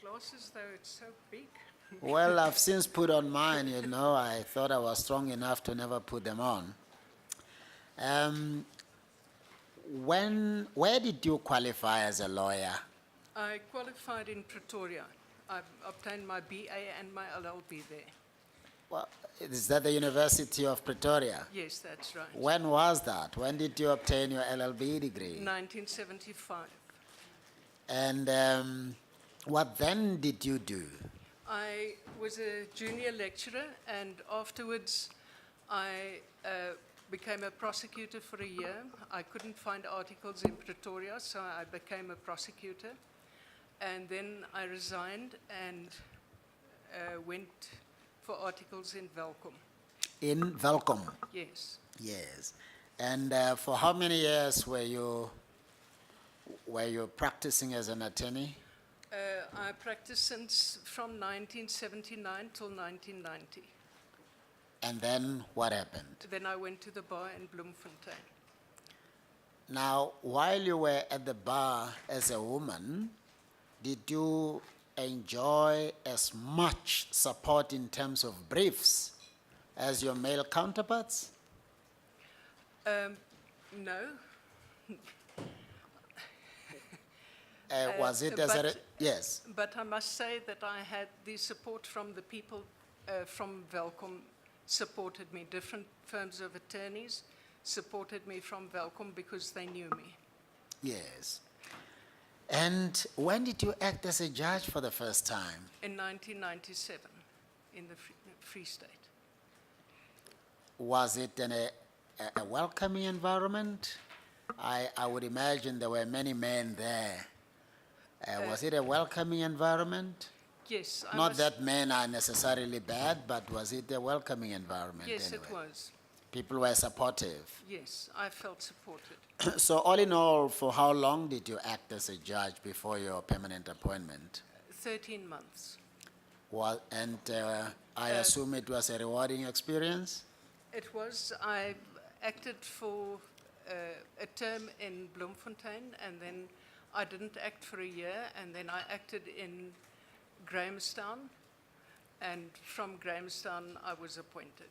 glasses, though, it's so big. Well, I've since put on mine, you know. I thought I was strong enough to never put them on. Where did you qualify as a lawyer? I qualified in Pretoria. I obtained my BA and my LLB there. Well, is that the University of Pretoria? Yes, that's right. When was that? When did you obtain your LLB degree? 1975. And what then did you do? I was a junior lecturer, and afterwards I became a prosecutor for a year. I couldn't find articles in Pretoria, so I became a prosecutor. And then I resigned and went for articles in Welkom. In Welkom? Yes. Yes. And for how many years were you practicing as an attorney? I practiced from 1979 till 1990. And then what happened? Then I went to the bar in Bloemfontein. Now, while you were at the bar as a woman, did you enjoy as much support in terms of briefs as your male counterparts? No. Was it as a... Yes. But I must say that I had the support from the people from Welkom supported me. Different firms of attorneys supported me from Welkom because they knew me. Yes. And when did you act as a judge for the first time? In 1997, in the Free State. Was it in a welcoming environment? I would imagine there were many men there. Was it a welcoming environment? Yes. Not that men are necessarily bad, but was it a welcoming environment? Yes, anyway? it was. People were supportive. Yes, I felt supported. So all in all, for how long did you act as a judge before your permanent appointment? 13 months. I assume it was a rewarding experience? It was. I acted for a term in Bloemfontein, and then I didn't act for a year, and then I acted in Grahamstown, and from Grahamstown I was appointed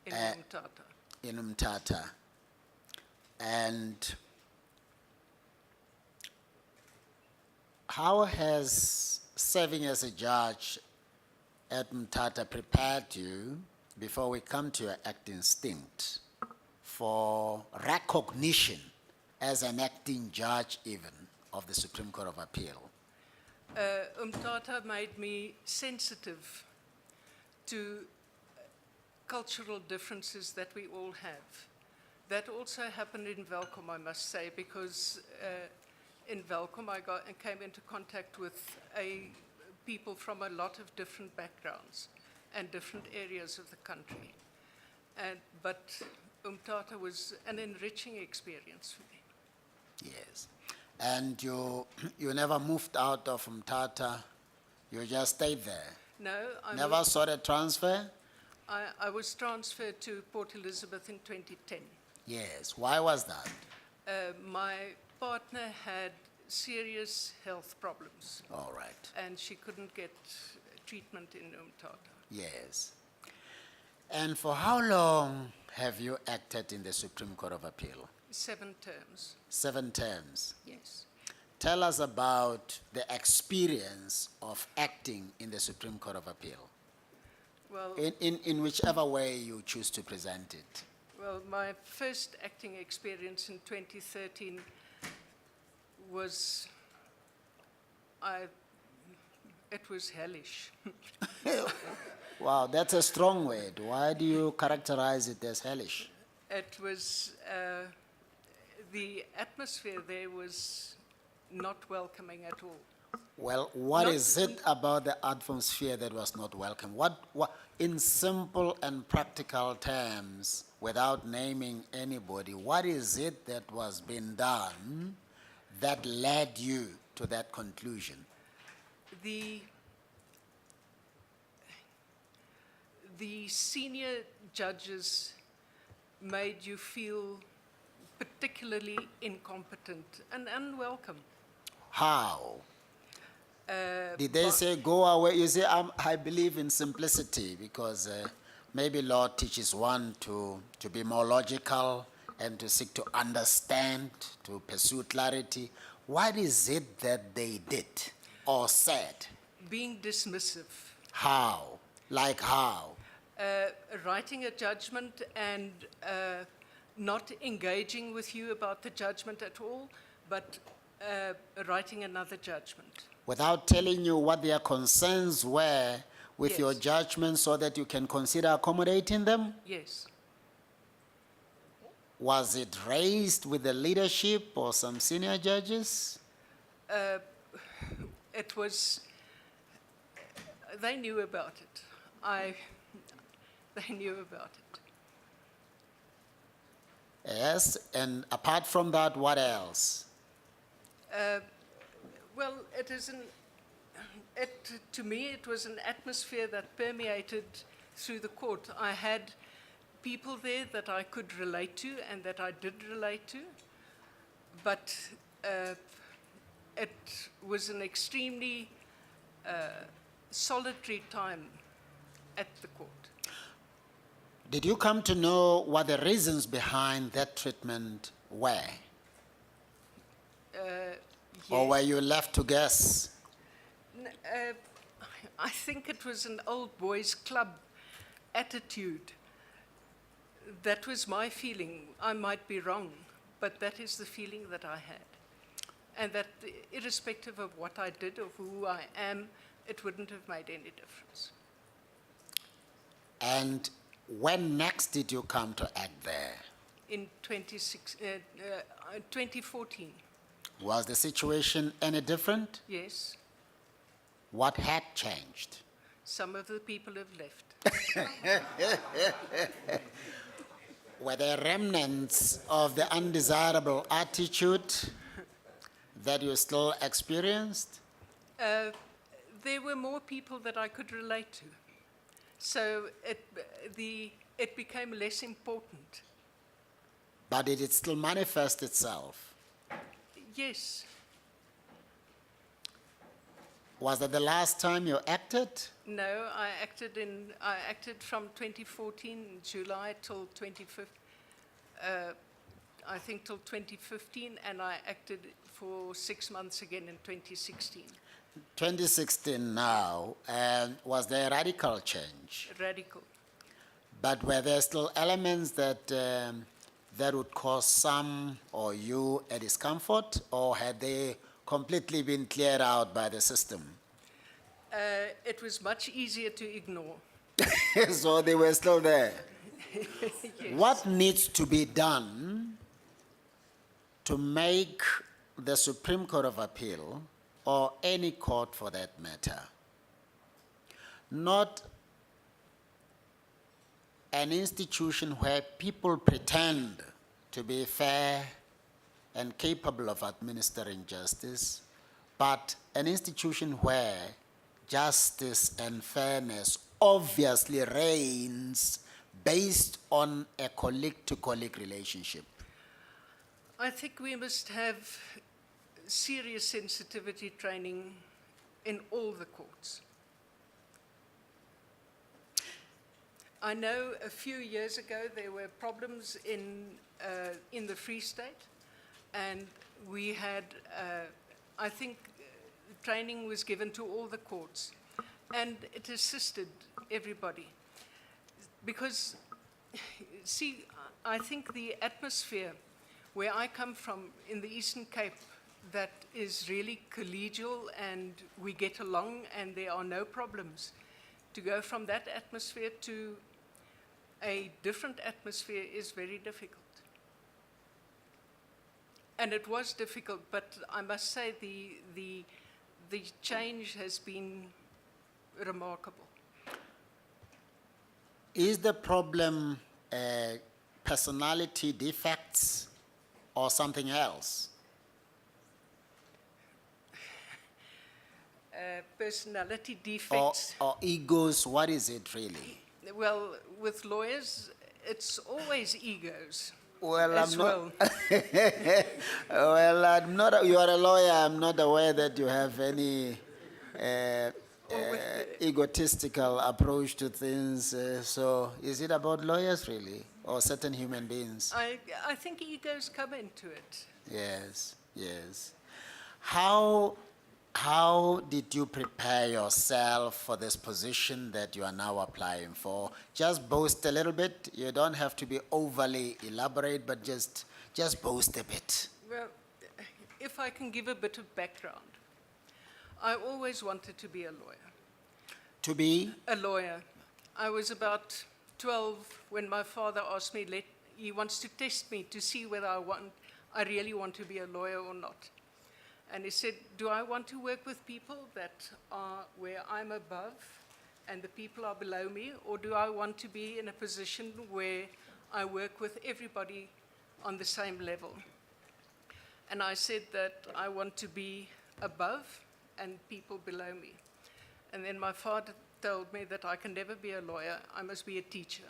in Umtata. In Umtata. And how has serving as a judge at Umtata prepared you, before we come to your acting stint, for recognition as an acting judge even of the Supreme Court of Appeal? Umtata made me sensitive to cultural differences that we all have. That also happened in Welkom, I must say, because in Welkom I came into contact with people from a lot of different backgrounds and different areas of the country. But Umtata was an enriching experience for me. Yes. And you never moved out of Umtata, you just stayed there? No. Never sought a transfer? I was transferred to Port Elizabeth in 2010. Yes. Why was that? My partner had serious health problems. All right. And she couldn't get treatment in Umtata. Yes. And for how long have you acted in the Supreme Court of Appeal? 7 terms. 7 terms. Yes. Tell us about the experience of acting in the Supreme Court of Appeal. Well, in whichever way you choose to present it. Well, my first acting experience in 2013 was, it was hellish. Wow, that's a strong word. Why do you characterize it as hellish? It was, the atmosphere there was not welcoming at all. Well, what is it about the atmosphere that was not welcome? What, in simple and practical terms, without naming anybody, what is it that was being done that led you to that conclusion? The senior judges made you feel particularly incompetent and unwelcome. How? Did they say go away? You see, I believe in simplicity because maybe law teaches one to be more logical and to seek to understand, to pursue clarity. What is it that they did or said? being dismissive, How? Like how? writing a judgment and not engaging with you about the judgment at all, but writing another judgment. Without telling you what their concerns were with your Yes. judgment so that you can consider accommodating them? Yes. Was it raised with the leadership or some senior judges? It was, they knew about it. They knew about it. Yes, and apart from that, what else? Well, to me, it was an atmosphere that permeated through the court. I had people there that I could relate to and that I did relate to, but it was an extremely solitary time at the court. Did you come to know what the reasons behind that treatment were? Or were Yes. you left to guess? I think it was an old boys club attitude. That was my feeling. I might be wrong, but that is the feeling that I had. And that irrespective of what I did or who I am, it wouldn't have made any difference. And when next did you come to act there? In 2014, Was the situation any different? yes, What had changed? some of the people have left. Were there remnants of the undesirable attitude that you still experienced? There were more people that I could relate to. So it became less important. But did it still manifest itself? Yes, Was that the last time you acted? no, I acted from 2014, July till 2015, I think till 2015, and I acted for 6 months again in 2016. 2016 now, and was there a radical change? Radical. But were there still elements that that would cause some or you a discomfort, or had they completely been cleared out by the system? It was much easier to ignore. So they were still there. Yes. What needs to be done to make the Supreme Court of Appeal, or any court for that matter, not an institution where people pretend to be fair and capable of administering justice, but an institution where justice and fairness obviously reigns based on a colleague-to-colleague relationship? I think we must have serious sensitivity training in all the courts. I know a few years ago there were problems in the Free State, and we had, I think, training was given to all the courts, and it assisted everybody. Because, see, I think the atmosphere where I come from in the Eastern Cape, that is really collegial and we get along and there are no problems. To go from that atmosphere to a different atmosphere is very difficult. And it was difficult, but I must say the change has been remarkable. Is the problem personality defects or something else? Personality Or, defects. or egos? What is it really? Well, with lawyers, it's always egos. Well, as I'm not. well. Well, I'm not. You are a lawyer. I'm not aware that you have any Or with egotistical approach to things. So is it about lawyers really, or certain human beings? I think egos come into it. Yes, yes. How did you prepare yourself for this position that you are now applying for? Just boast a little bit. You don't have to be overly elaborate, but just boast a bit. Well, if I can give a bit of background, I always wanted to be a lawyer. To be? A lawyer. I was about 12 when my father asked me, he wants to test me to see whether I really want to be a lawyer or not. And he said, do I want to work with people that are where I'm above and the people are below me, or do I want to be in a position where I work with everybody on the same level? And I said that I want to be above and people below me. And then my father told me that I can never be a lawyer, I must be a teacher.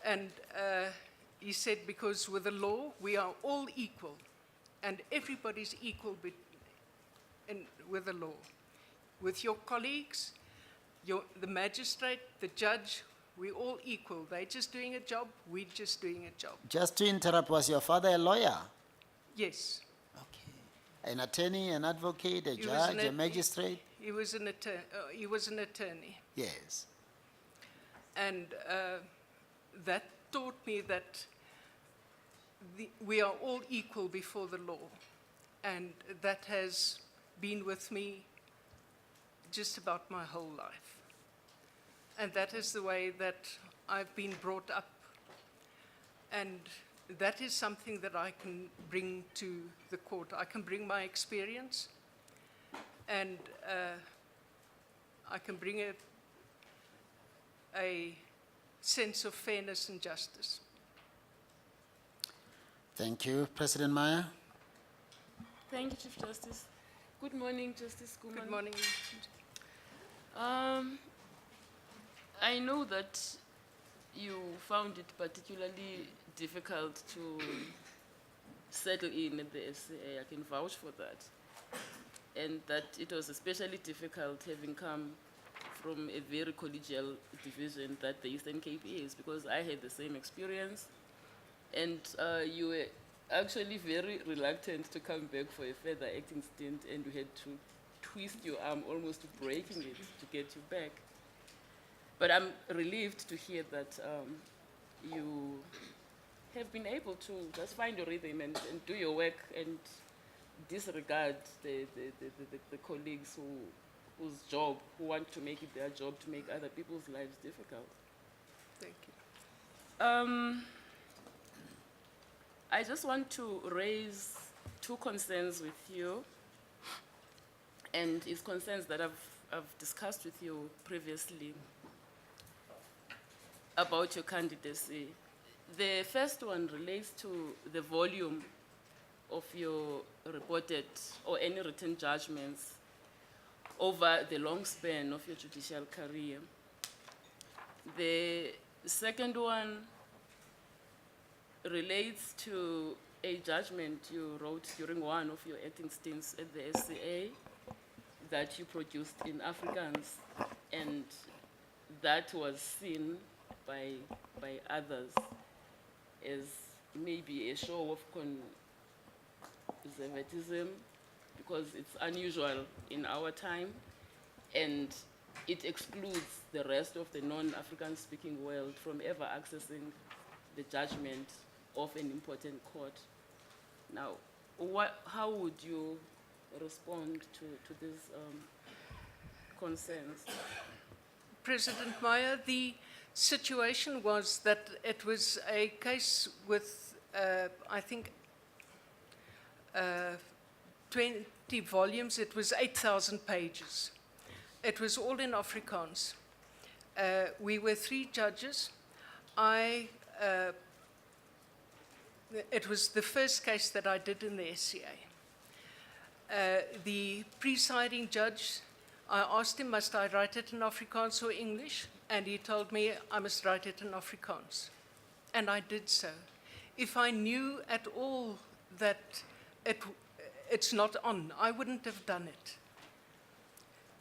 And he said, because with the law, we are all equal, and everybody's equal with the law. With your colleagues, the magistrate, the judge, we're all equal. They're just doing a job, we're just doing a job. Just to interrupt, was your father a lawyer? Yes. Okay. An attorney, an advocate, a He was judge, a magistrate? He was an attorney. Yes. And that taught me that we are all equal before the law. And that has been with me just about my whole life. And that is the way that I've been brought up. And that is something that I can bring to the court. I can bring my experience, and I can bring a sense of fairness and justice. Thank you. President Meyer? Thank you, Chief Justice. Good morning, Justice Schoeman. Good morning. I know that you found it particularly difficult to settle in at the SCA. I can vouch for that. And that it was especially difficult having come from a very collegial division that the Eastern Cape is, because I had the same experience. And you were actually very reluctant to come back for a further acting stint, and you had to twist your arm almost to breaking it to get you back. But I'm relieved to hear that you have been able to just find your rhythm and do your work and disregard the colleagues whose job, who want to make it their job to make other people's lives difficult. Thank you. I just want to raise two concerns with you, and it's concerns that I've discussed with you previously about your candidacy. The first one relates to the volume of your reported or any written judgments over the long span of your judicial career. The second one relates to a judgment you wrote during one of your acting stints at the SCA that you produced in Afrikaans, and that was seen by others as maybe a show of conservatism, because it's unusual in our time, and it excludes the rest of the non-African speaking world from ever accessing the judgment of an important court. Now, how would you respond to these concerns? President Meyer, the situation was that it was a case with, I think, 20 volumes. It was 8,000 pages. It was all in Afrikaans. We were 3 judges. It was the first case that I did in the SCA. The presiding judge, I asked him, must I write it in Afrikaans or English? And he told me I must write it in Afrikaans. And I did so. If I knew at all that it's not on, I wouldn't have done it.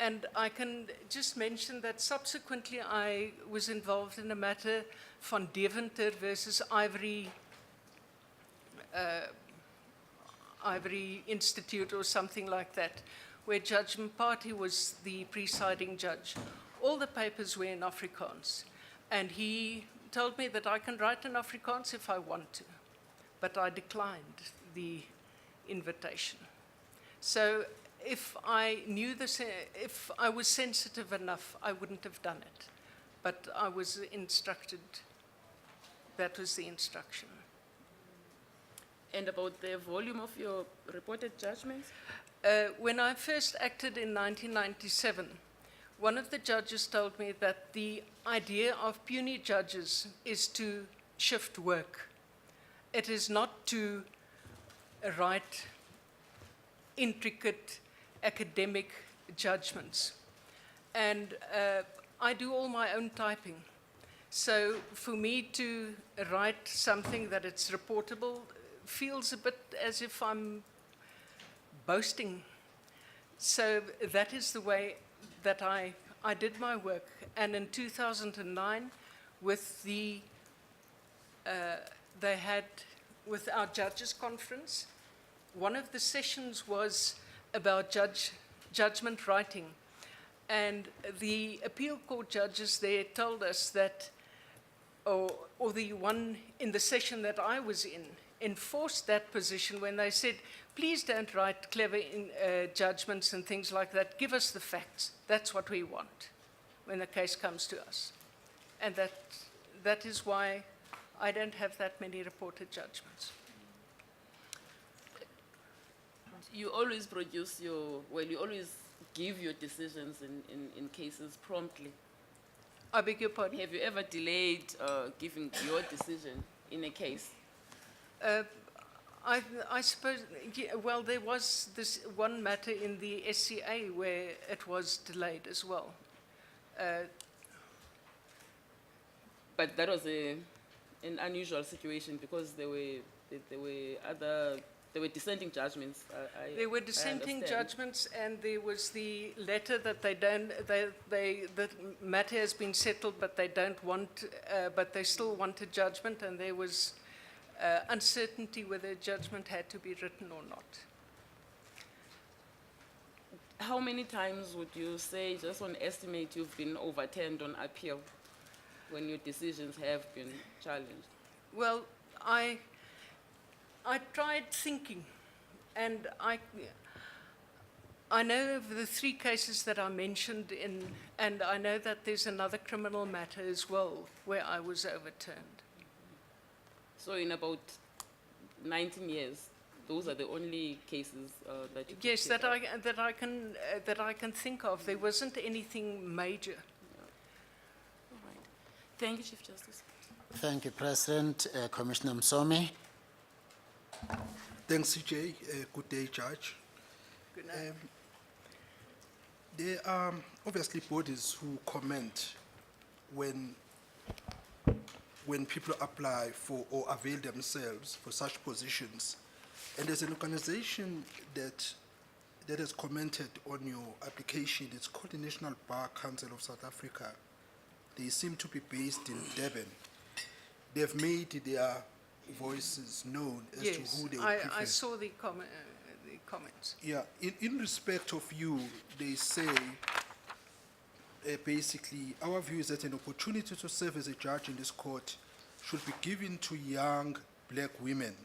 And I can just mention that subsequently I was involved in a matter van Deventer versus Ivory Institute or something like that, where Judge Mpati was the presiding judge. All the papers were in Afrikaans, and he told me that I can write in Afrikaans if I want to, but I declined the invitation. So if I knew this, if I was sensitive enough, I wouldn't have done it. But I was instructed, that was the instruction. And about the volume of your reported judgments? When I first acted in 1997, one of the judges told me that the idea of puny judges is to shift work. It is not to write intricate academic judgments. And I do all my own typing. So for me to write something that it's reportable feels a bit as if I'm boasting. So that is the way that I did my work. And in 2009, with they had, with our judges conference, one of the sessions was about judgment writing. And the appeal court judges there told us that, or the one in the session that I was in, enforced that position when they said, please don't write clever judgments and things like that. Give us the facts. That's what we want when the case comes to us. And that is why I don't have that many reported judgments. You always produce you always give your decisions in cases promptly. I beg your pardon? Have you ever delayed giving your decision in a case? I suppose, yeah, well, there was this one matter in the SCA where it was delayed as well. But that was an unusual situation because there were dissenting judgments. There were I dissenting understand. judgments, and there was the letter that the matter has been settled, but they don't want, but they still want a judgment, and there was uncertainty whether a judgment had to be written or not. How many times would you say, just on estimate, you've been overturned on appeal when your decisions have been challenged? Well, I tried thinking, and I know of the 3 cases that I mentioned and I know that there's another criminal matter as well where I was overturned. So in about 19 years, those are the only cases that you could Yes, pick up? that I can think of. There wasn't anything major. All right. Thank you, Chief Justice. Thank you, President. Commissioner Msomi. Thanks, CJ. Good day, Judge. Good night. There are obviously bodies who comment when people apply for or avail themselves for such positions. And there's an organization that has commented on your application. It's called the National Bar Council of South Africa. They seem to be based in Durban. They've made their voices known as to who they would prefer. I saw the comments. Yeah, in respect of you, they say, basically, our view is that an opportunity to serve as a judge in this court should be given to young black women.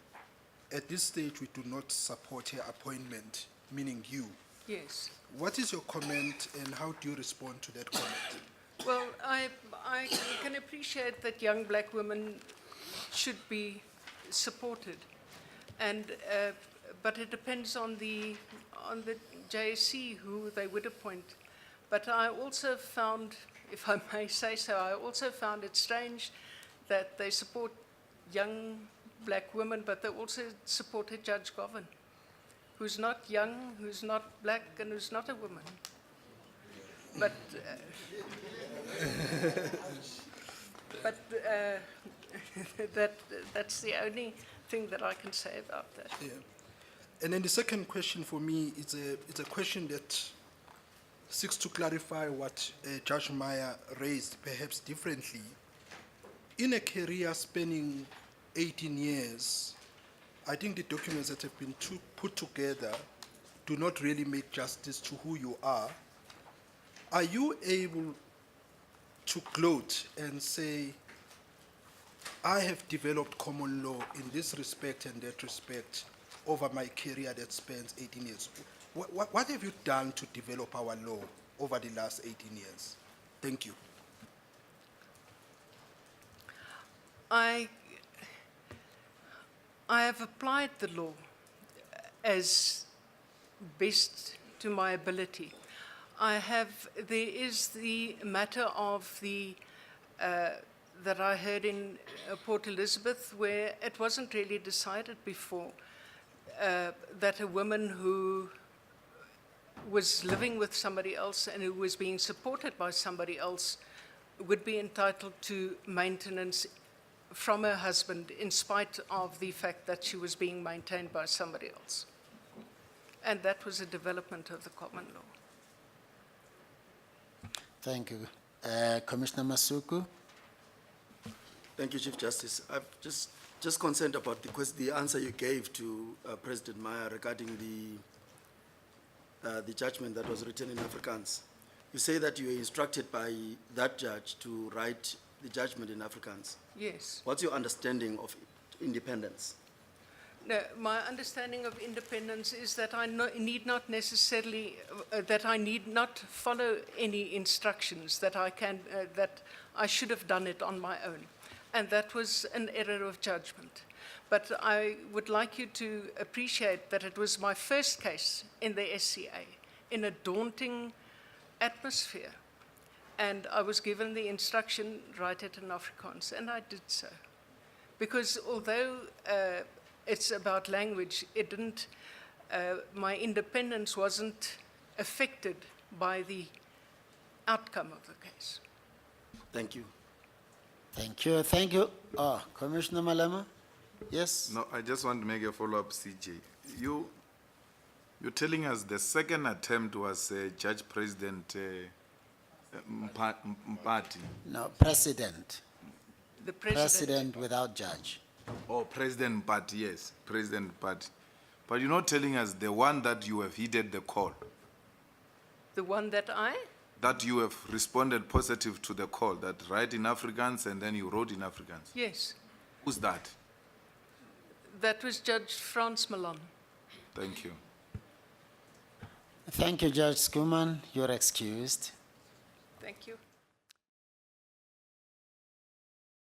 At this stage, we do not support her appointment, meaning you. Yes. What is your comment and how do you respond to that comment? Well, I can appreciate that young black women should be supported, and but it depends on the JSC who they would appoint. But I also found, if I may say so, I also found it strange that they support young black women, but they also supported Judge Govan, who's not young, who's not black, and who's not a woman. But that's the only thing that I can say about that. Yeah. And then the second question for me is a question that seeks to clarify what Judge Meyer raised, perhaps differently. In a career spanning 18 years, I think the documents that have been put together do not really make justice to who you are. Are you able to gloat and say, I have developed common law in this respect and that respect over my career that spans 18 years? What have you done to develop our law over the last 18 years? Thank you. I have applied the law as best to my ability. There is the matter of that I heard in Port Elizabeth, where it wasn't really decided before that a woman who was living with somebody else and who was being supported by somebody else would be entitled to maintenance from her husband in spite of the fact that she was being maintained by somebody else. And that was a development of the common law. Thank you. Commissioner Masuku? Thank you, Chief Justice. I've just concerned about the answer you gave to President Meyer regarding the judgment that was written in Afrikaans. You say that you were instructed by that judge to write the judgment in Afrikaans. Yes. What's your understanding of independence? No, my understanding of independence is that I need not necessarily, that I need not follow any instructions, that I should have done it on my own. And that was an error of judgment. But I would like you to appreciate that it was my first case in the SCA in a daunting atmosphere. And I was given the instruction, write it in Afrikaans, and I did so. Because although it's about language, it didn't, my independence wasn't affected by the outcome of the case. Thank you. Thank you. Thank you. Oh, Commissioner Malema? Yes? No, I just want to make a follow-up, CJ. You're telling us the second attempt was Judge President Mpati. No, President. The president, President without judge. Oh, President Mpati, yes, President Mpati. But you're not telling us the one that you have heeded the call, the one that that you have responded positive to the call, that write in Afrikaans and then you wrote in Afrikaans. yes, Who's that? that was Judge Frans Malon. Thank you. Thank you, Judge Schoeman. You're excused. Thank you.